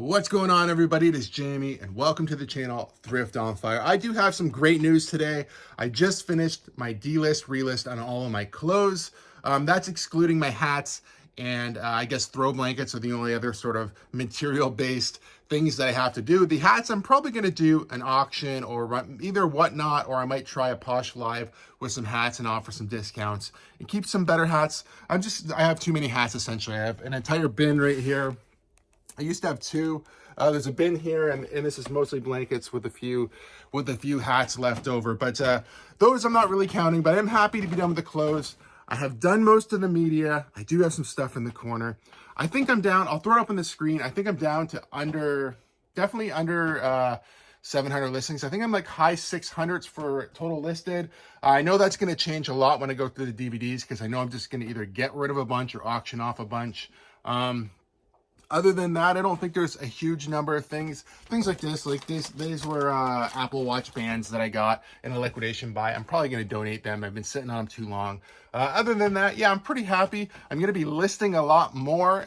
What's going on, everybody? It is Jamie and welcome to the channel Thrift on Fire. I do have some great news today. I just finished my D-list, relist on all of my clothes. That's excluding my hats and I guess throw blankets are the only other sort of material-based things that I have to do. The hats, I'm probably going to do an auction or either Whatnot, or I might try a Posh Live with some hats and offer some discounts and keep some better hats. I have too many hats essentially. I have an entire bin right here. I used to have two. There's a bin here, and this is mostly blankets with a few hats left over. But those I'm not really counting, but I'm happy to be done with the clothes. I have done most of the media. I do have some stuff in the corner. I think I'm down. I'll throw it up on the screen. I think I'm down to definitely under 700 listings. I think I'm like high 600s for total listed. I know that's going to change a lot when I go through the DVDs because I know I'm just going to either get rid of a bunch or auction off a bunch. Other than that, I don't think there's a huge number of things like this. These were Apple Watch bands that I got in a liquidation buy. I'm probably going to donate them. I've been sitting on them too long. Other than that, yeah, I'm pretty happy. I'm going to be listing a lot more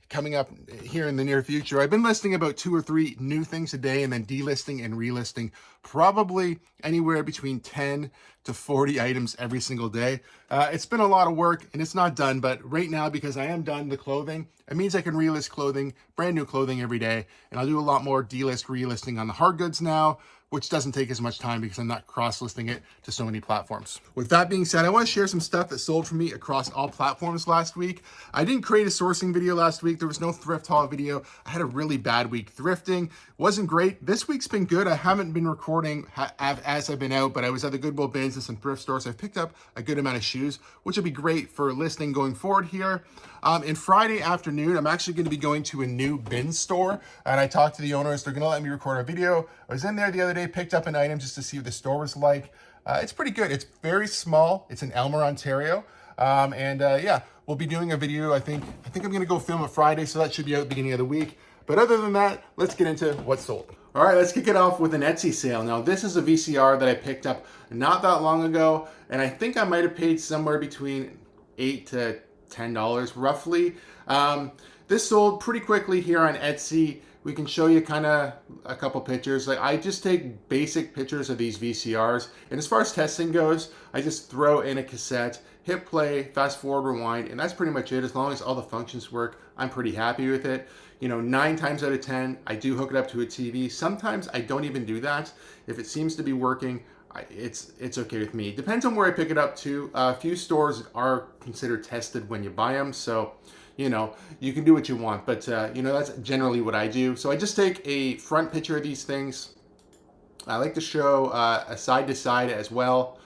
coming up here in the near future. I've been listing about 2 or 3 new things a day and then delisting and relisting probably anywhere between 10 to 40 items every single day. It's been a lot of work and it's not done, but right now, because I am done the clothing, it means I can relist clothing, brand new clothing every day. And I'll do a lot more delist, relisting on the hard goods now, which doesn't take as much time because I'm not cross-listing it to so many platforms. With that being said, I want to share some stuff that sold for me across all platforms last week. I didn't create a sourcing video last week. There was no thrift haul video. I had a really bad week thrifting. Wasn't great. This week's been good. I haven't been recording as I've been out, but I was at the Goodwill bins and some thrift stores. I've picked up a good amount of shoes, which will be great for listing going forward here. And Friday afternoon, I'm actually going to be going to a new bin store, and I talked to the owners. They're going to let me record a video. I was in there the other day, picked up an item just to see what the store was like. It's pretty good. It's very small. It's in Elmer, Ontario. Yeah, we'll be doing a video. I think I'm going to go film it Friday, so that should be out at the beginning of the week. But other than that, let's get into what's sold. All right, let's kick it off with an Etsy sale. Now, this is a VCR that I picked up not that long ago, and I think I might have paid somewhere between $8 to $10 roughly. This sold pretty quickly here on Etsy. We can show you kind of a couple pictures. Like, I just take basic pictures of these VCRs. And as far as testing goes, I just throw in a cassette, hit play, fast forward, rewind, and that's pretty much it. As long as all the functions work, I'm pretty happy with it. You know, 9 times out of 10, I do hook it up to a TV. Sometimes I don't even do that. If it seems to be working, it's okay with me. Depends on where I pick it up to. A few stores are considered tested when you buy them, so you know, you can do what you want, but you know, that's generally what I do. So I just take a front picture of these things. I like to show a side to side as well.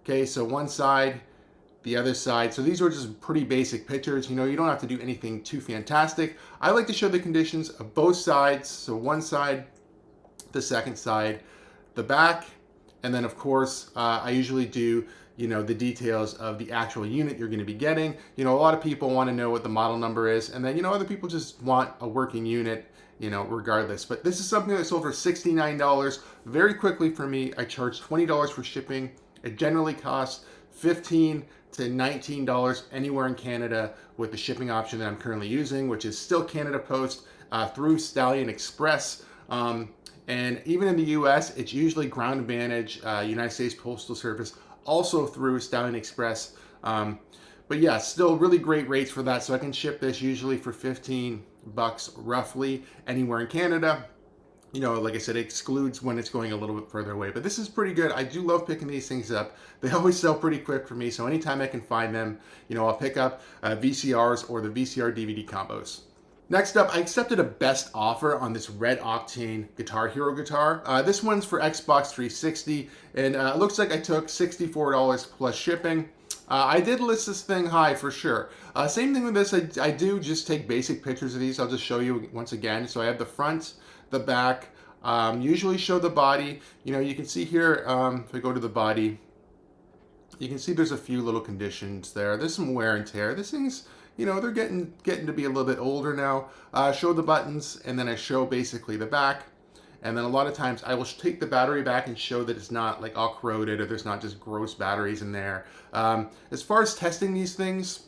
Okay, so one side, the other side. So these are just pretty basic pictures. You know, you don't have to do anything too fantastic. I like to show the conditions of both sides. So one side, the second side, the back, and then of course, I usually do, you know, the details of the actual unit you're going to be getting. You know, a lot of people want to know what the model number is, and then, you know, other people just want a working unit, you know, regardless. But this is something that sold for $69 very quickly for me. I charge $20 for shipping. It generally costs $15 to $19 anywhere in Canada with the shipping option that I'm currently using, which is still Canada Post through Stallion Express. And even in the US, it's usually Ground Advantage, United States Postal Service, also through Stallion Express. But yeah, still really great rates for that. So I can ship this usually for $15 roughly anywhere in Canada. You know, like I said, it excludes when it's going a little bit further away. But this is pretty good. I do love picking these things up. They always sell pretty quick for me. So anytime I can find them, you know, I'll pick up VCRs or the VCR DVD combos. Next up, I accepted a best offer on this Red Octane Guitar Hero guitar. This one's for Xbox 360, and it looks like I took $64 plus shipping. I did list this thing high for sure. Same thing with this, I do just take basic pictures of these. I'll just show you once again. So I have the front, the back, usually show the body. You know, you can see here, if I go to the body, you can see there's a few little conditions there. There's some wear and tear. This thing's, you know, they're getting to be a little bit older now. Show the buttons, and then I show basically the back. And then a lot of times I will take the battery back and show that it's not like all corroded or there's not just gross batteries in there. As far as testing these things,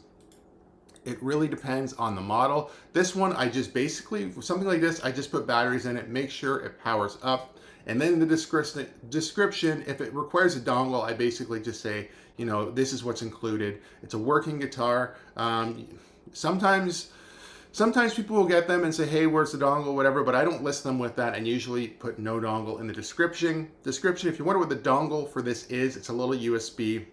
It really depends on the model. This one, I just basically, for something like this, I just put batteries in it, make sure it powers up. And then in the description, if it requires a dongle, I basically just say, you know, this is what's included. It's a working guitar. Sometimes people will get them and say, hey, where's the dongle, whatever, but I don't list them with that and usually put no dongle in the description. If you wonder what the dongle for this is, it's a little USB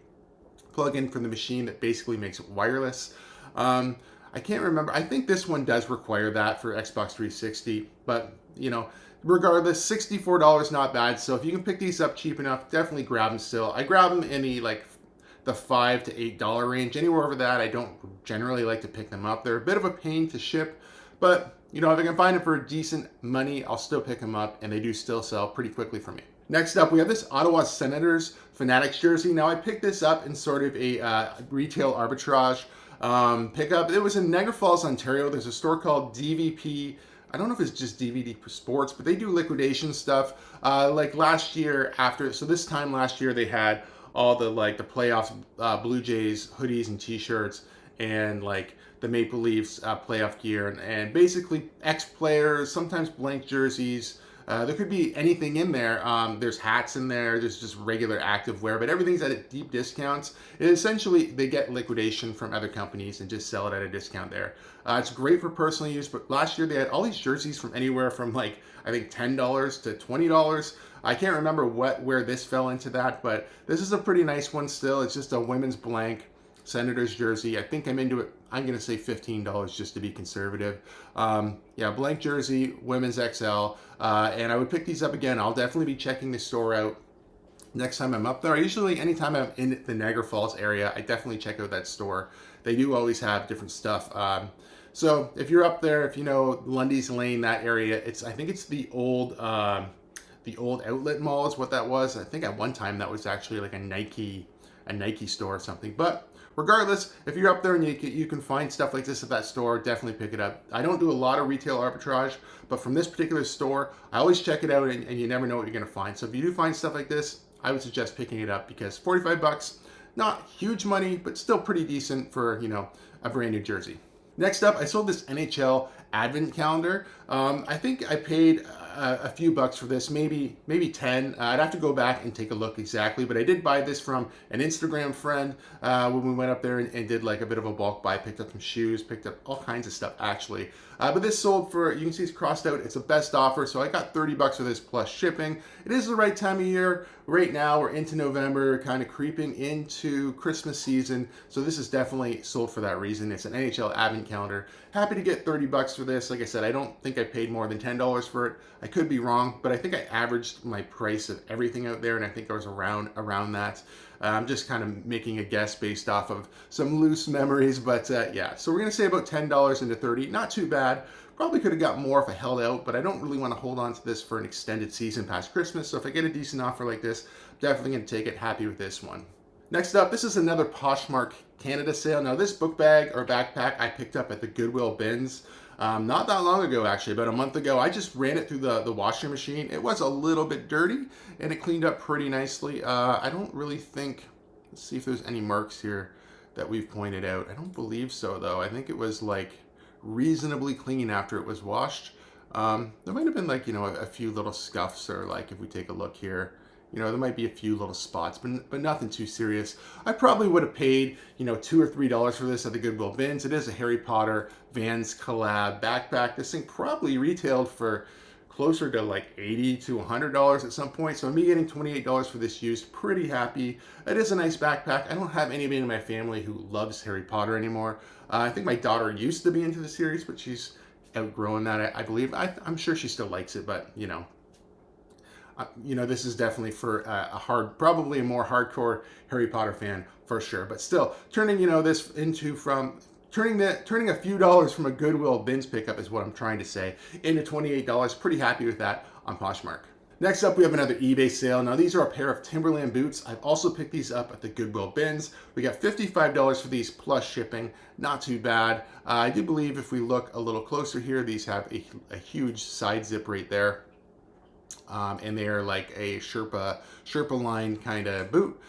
plug-in for the machine that basically makes it wireless. I can't remember. I think this one does require that for Xbox 360, but you know, regardless, $64 not bad. So if you can pick these up cheap enough, definitely grab them still. I grab them in the $5 to $8 range. Anywhere over that, I don't generally like to pick them up. They're a bit of a pain to ship, but you know, if I can find it for decent money, I'll still pick them up, and they do still sell pretty quickly for me. Next up, we have this Ottawa Senators Fanatics jersey. Now, I picked this up in sort of a retail arbitrage pickup. It was in Niagara Falls, Ontario. There's a store called DVP. I don't know if it's just DVD Sports, but they do liquidation stuff. Like last year, this time last year, they had all the playoffs, Blue Jays hoodies and T-shirts, and like the Maple Leafs playoff gear, and basically ex-players, sometimes blank jerseys. There could be anything in there. There's hats in there. There's just regular active wear, but everything's at deep discounts. Essentially, they get liquidation from other companies and just sell it at a discount there. It's great for personal use, but last year they had all these jerseys from anywhere from I think $10 to $20. I can't remember where this fell into that, but this is a pretty nice one still. It's just a women's blank Senators jersey. I think I'm into it. I'm going to say $15 just to be conservative. Yeah, blank jersey, women's XL. And I would pick these up again. I'll definitely be checking the store out next time I'm up there. Anytime I'm in the Niagara Falls area, I definitely check out that store. They do always have different stuff. So if you're up there, if you know Lundy's Lane, that area, I think it's the old outlet mall is what that was. I think at one time that was actually like a Nike store or something. But regardless, if you're up there and you can find stuff like this at that store, definitely pick it up. I don't do a lot of retail arbitrage, but from this particular store, I always check it out, and you never know what you're going to find. So if you do find stuff like this, I would suggest picking it up, because $45, not huge money, but still pretty decent for, you know, a brand new jersey. Next up, I sold this NHL advent calendar. I think I paid a few bucks for this, maybe 10. I'd have to go back and take a look exactly, but I did buy this from an Instagram friend when we went up there and did like a bit of a bulk buy. Picked up some shoes, picked up all kinds of stuff actually. But this sold for, you can see it's crossed out, it's a best offer, so I got 30 bucks for this plus shipping. It is the right time of year. Right now we're into November, kind of creeping into Christmas season, so this is definitely sold for that reason. It's an NHL advent calendar. Happy to get 30 bucks for this. Like I said, I don't think I paid more than $10 for it. I could be wrong, but I think I averaged my price of everything out there, and I think I was around that. I'm just kind of making a guess based off of some loose memories, but yeah. So we're gonna say about $10 into 30, not too bad. Probably could have got more if I held out, but I don't really want to hold on to this for an extended season past Christmas. So if I get a decent offer like this, I'm definitely gonna take it. Happy with this one. Next up, this is another Poshmark Canada sale. Now this book bag or backpack I picked up at the Goodwill bins not that long ago, actually, about a month ago. I just ran it through the washing machine. It was a little bit dirty, and it cleaned up pretty nicely. I don't really think, let's see if there's any marks here that we've pointed out. I don't believe so, though. I think it was like reasonably clean after it was washed. There might have been like, you know, a few little scuffs, or like if we take a look here, you know, there might be a few little spots, but nothing too serious. I probably would have paid, you know, $2 or $3 for this at the Goodwill bins. It is a Harry Potter Vans collab backpack. This thing probably retailed for closer to like $80 to $100 at some point. So me getting $28 for this used, pretty happy. It is a nice backpack. I don't have anybody in my family who loves Harry Potter anymore. I think my daughter used to be into the series, but she's outgrown that, I believe. I'm sure she still likes it, but you know, this is definitely for probably a more hardcore Harry Potter fan for sure. But still, turning, this into turning a few dollars from a Goodwill bins pickup is what I'm trying to say into $28. Pretty happy with that on Poshmark. Next up, we have another eBay sale. Now, these are a pair of Timberland boots. I've also picked these up at the Goodwill bins. We got $55 for these plus shipping. Not too bad. I do believe if we look a little closer here, these have a huge side zip right there. and they are like a Sherpa line kind of boot.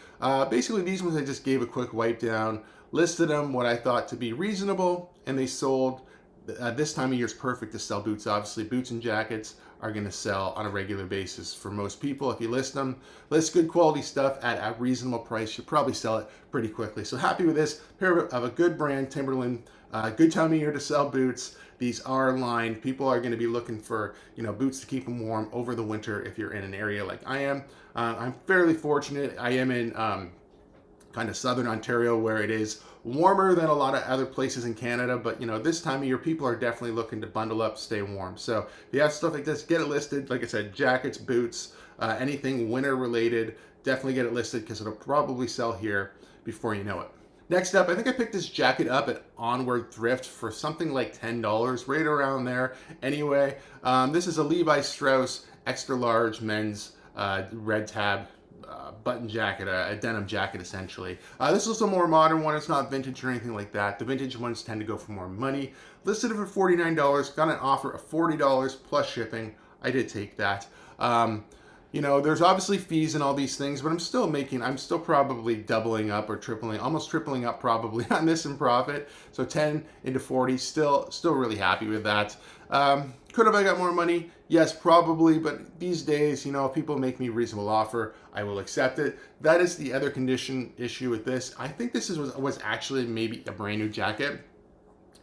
Basically, these ones I just gave a quick wipe down, listed them what I thought to be reasonable, and they sold. This time of year is perfect to sell boots. Obviously, boots and jackets are going to sell on a regular basis for most people. If you list good quality stuff at a reasonable price, you'll probably sell it pretty quickly. So happy with this pair of a good brand, Timberland. Good time of year to sell boots. These are lined. People are going to be looking for, boots to keep them warm over the winter if you're in an area like I am. I'm fairly fortunate. I am in kind of southern Ontario, where it is warmer than a lot of other places in Canada, but this time of year people are definitely looking to bundle up, stay warm. So if you have stuff like this, get it listed. Like I said, jackets, boots, anything winter related, definitely get it listed, because it'll probably sell here before you know it. Next up, I think I picked this jacket up at Onward Thrift for something like $10, right around there. Anyway, this is a Levi Strauss extra large men's red tab button jacket, a denim jacket essentially. This is a more modern one. It's not vintage or anything like that. The vintage ones tend to go for more money. Listed it for $49. Got an offer of $40 plus shipping. I did take that. There's obviously fees and all these things, but I'm still probably doubling up or tripling, almost tripling up probably on this in profit. So 10 into 40, still really happy with that. Could have I got more money? Yes, probably, but these days, if people make me a reasonable offer, I will accept it. That is the other condition issue with this. I think this was actually maybe a brand new jacket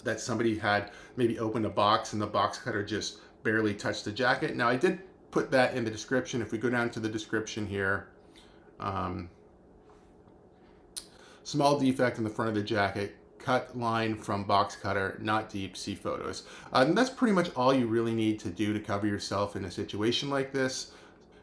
that somebody had maybe opened a box and the box cutter just barely touched the jacket. Now I did put that in the description. If we go down to the description here, small defect in the front of the jacket, cut line from box cutter, not deep, see photos. And that's pretty much all you really need to do to cover yourself in a situation like this.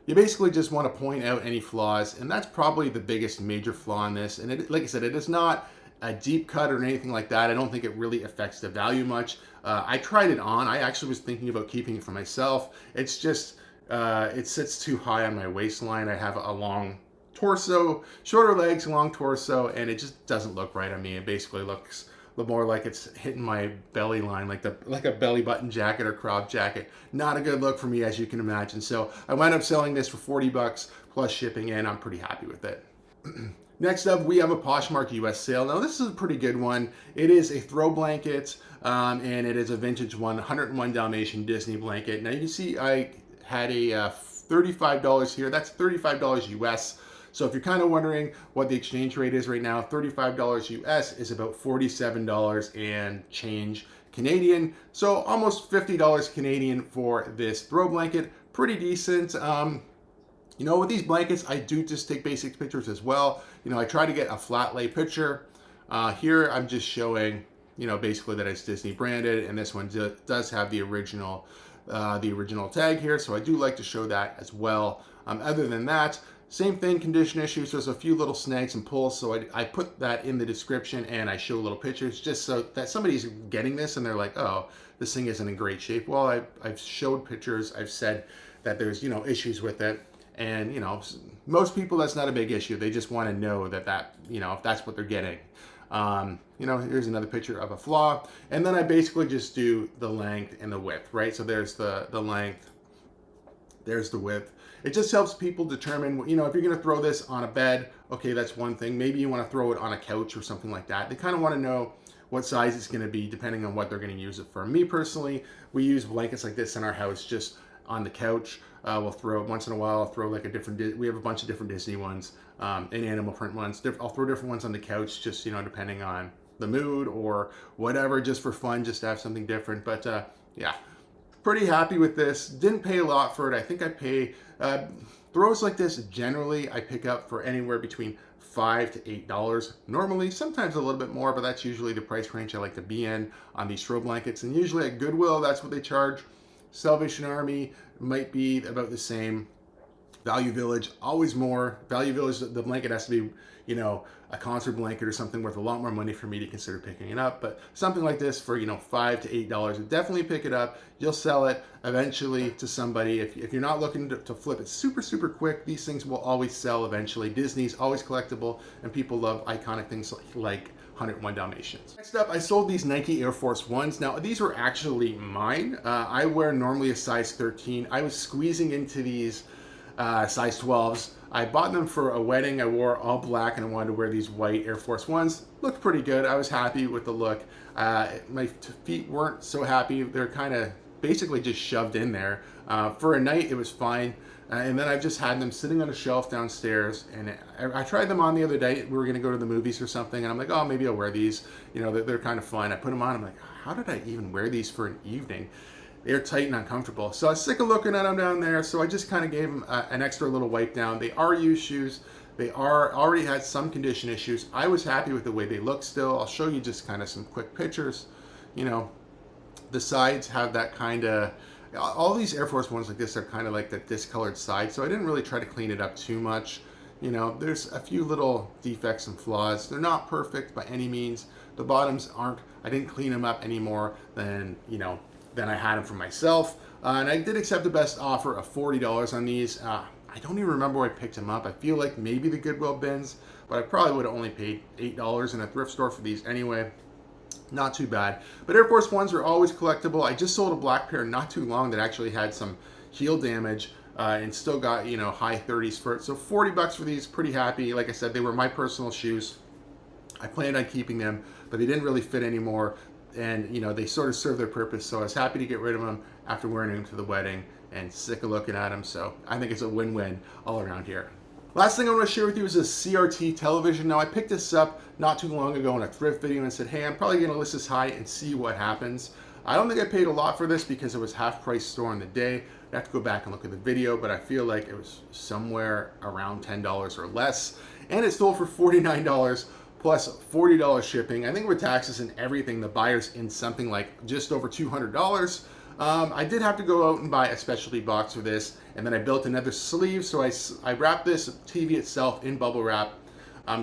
You basically just want to point out any flaws, and that's probably the biggest major flaw in this. And like I said, it is not a deep cut or anything like that. I don't think it really affects the value much. I tried it on. I actually was thinking about keeping it for myself. It's just, it sits too high on my waistline. I have a long torso, shorter legs, long torso, and it just doesn't look right on me. It basically looks a little more like it's hitting my belly line, like a belly button jacket or crop jacket. Not a good look for me, as you can imagine. So I wound up selling this for $40 plus shipping, and I'm pretty happy with it. Next up, we have a Poshmark US sale. Now this is a pretty good one. It is a throw blanket, and it is a vintage one, 101 Dalmatian Disney blanket. Now you can see I had a $35 here. That's $35 US. So if you're kind of wondering what the exchange rate is right now, $35 US is about $47 and change Canadian. So almost $50 Canadian for this throw blanket. Pretty decent. With these blankets, I do just take basic pictures as well. I try to get a flat lay picture. Here I'm just showing, basically that it's Disney branded, and this one does have the original tag here. So I do like to show that as well. Other than that, same thing, condition issues. There's a few little snags and pulls, so I put that in the description, and I show little pictures just so that somebody's getting this and they're like, oh, this thing isn't in great shape. Well, I've showed pictures. I've said that there's issues with it, and most people, that's not a big issue. They just want to know that if that's what they're getting. Here's another picture of a flaw, and then I basically just do the length and the width, right? So there's the length, there's the width. It just helps people determine, if you're going to throw this on a bed, okay, that's one thing. Maybe you want to throw it on a couch or something like that. They kind of want to know what size it's going to be depending on what they're going to use it for. Me personally, we use blankets like this in our house just on the couch. We'll throw once in a while. I'll throw like we have a bunch of different Disney ones and animal print ones. I'll throw different ones on the couch, just depending on the mood or whatever, just for fun, just to have something different. But yeah, pretty happy with this. Didn't pay a lot for it. I think I pay throws like this generally I pick up for anywhere between $5 to $8 normally, sometimes a little bit more, but that's usually the price range I like to be in on these throw blankets. And usually at Goodwill, that's what they charge. Salvation Army might be about the same. Value Village, always more. Value Village, the blanket has to be, a concert blanket or something worth a lot more money for me to consider picking it up. But something like this for, $5 to $8, definitely pick it up. You'll sell it eventually to somebody. If you're not looking to flip it super, super quick, these things will always sell eventually. Disney's always collectible, and people love iconic things like 101 Dalmatians. Next up, I sold these Nike Air Force Ones. Now, these were actually mine. I wear normally a size 13. I was squeezing into these size 12s. I bought them for a wedding. I wore all black and I wanted to wear these white Air Force Ones. Looked pretty good. I was happy with the look. My feet weren't so happy. They're kind of basically just shoved in there. For a night, it was fine. And then I've just had them sitting on a shelf downstairs. And I tried them on the other day. We were going to go to the movies or something. And I'm like, oh, maybe I'll wear these. You know, they're kind of fun. I put them on. I'm like, how did I even wear these for an evening? They're tight and uncomfortable. So I was sick of looking at them down there. So I just kind of gave them an extra little wipe down. They are used shoes. They already had some condition issues. I was happy with the way they look still. I'll show you just kind of some quick pictures. You know, the sides have that kind of, all these Air Force Ones like this are kind of like that discolored side. So I didn't really try to clean it up too much. You know, there's a few little defects and flaws. They're not perfect by any means. The bottoms aren't. I didn't clean them up any more than, you know, than I had them for myself. And I did accept the best offer of $40 on these. I don't even remember where I picked them up. I feel like maybe the Goodwill bins, but I probably would have only paid $8 in a thrift store for these anyway. Not too bad. But Air Force Ones are always collectible. I just sold a black pair not too long that actually had some heel damage and still got, you know, high 30s for it. So 40 bucks for these, pretty happy. Like I said, they were my personal shoes. I planned on keeping them, but they didn't really fit anymore. And, you know, they sort of serve their purpose. So I was happy to get rid of them after wearing them to the wedding and sick of looking at them. So I think it's a win-win all around here. Last thing I want to share with you is a CRT television. Now, I picked this up not too long ago in a thrift video and said, hey, I'm probably going to list this high and see what happens. I don't think I paid a lot for this because it was half price store on the day. I have to go back and look at the video, but I feel like it was somewhere around $10 or less. And it sold for $49 plus $40 shipping. I think with taxes and everything, the buyer's in something like just over $200. I did have to go out and buy a specialty box for this, and then I built another sleeve. So I wrapped this TV itself in bubble wrap,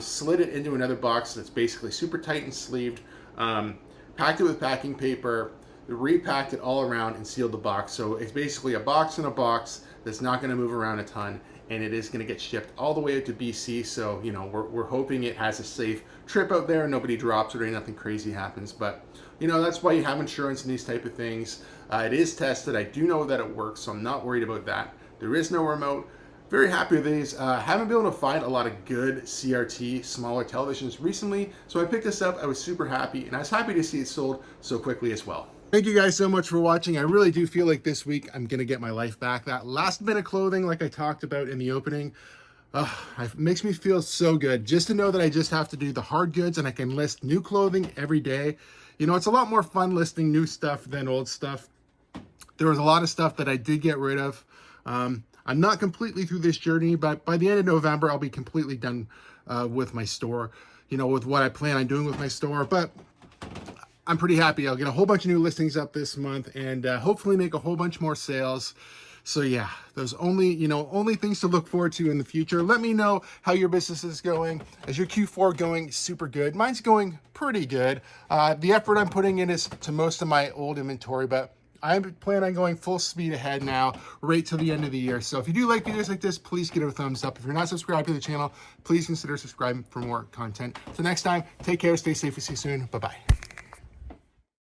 slid it into another box that's basically super tight and sleeved, packed it with packing paper, repacked it all around and sealed the box. So it's basically a box in a box that's not going to move around a ton, and it is going to get shipped all the way out to BC. So, you know, we're hoping it has a safe trip out there, nobody drops it or nothing crazy happens. But, you know, that's why you have insurance and these type of things. It is tested. I do know that it works, so I'm not worried about that. There is no remote. Very happy with these. Haven't been able to find a lot of good CRT smaller televisions recently, so I picked this up. I was super happy, and I was happy to see it sold so quickly as well. Thank you guys so much for watching. I really do feel like this week I'm gonna get my life back. That last bit of clothing, like I talked about in the opening, it makes me feel so good just to know that I just have to do the hard goods and I can list new clothing every day. You know, it's a lot more fun listing new stuff than old stuff. There was a lot of stuff that I did get rid of. I'm not completely through this journey, but by the end of November, I'll be completely done with my store, you know, with what I plan on doing with my store. But I'm pretty happy. I'll get a whole bunch of new listings up this month and hopefully make a whole bunch more sales. So yeah, there's only things to look forward to in the future. Let me know how your business is going. Is your Q4 going super good? Mine's going pretty good. The effort I'm putting in is to most of my old inventory, but I plan on going full speed ahead now, right till the end of the year. So if you do like videos like this, please give it a thumbs up. If you're not subscribed to the channel, please consider subscribing for more content. So next time, take care, stay safe, we'll see you soon. Bye-bye.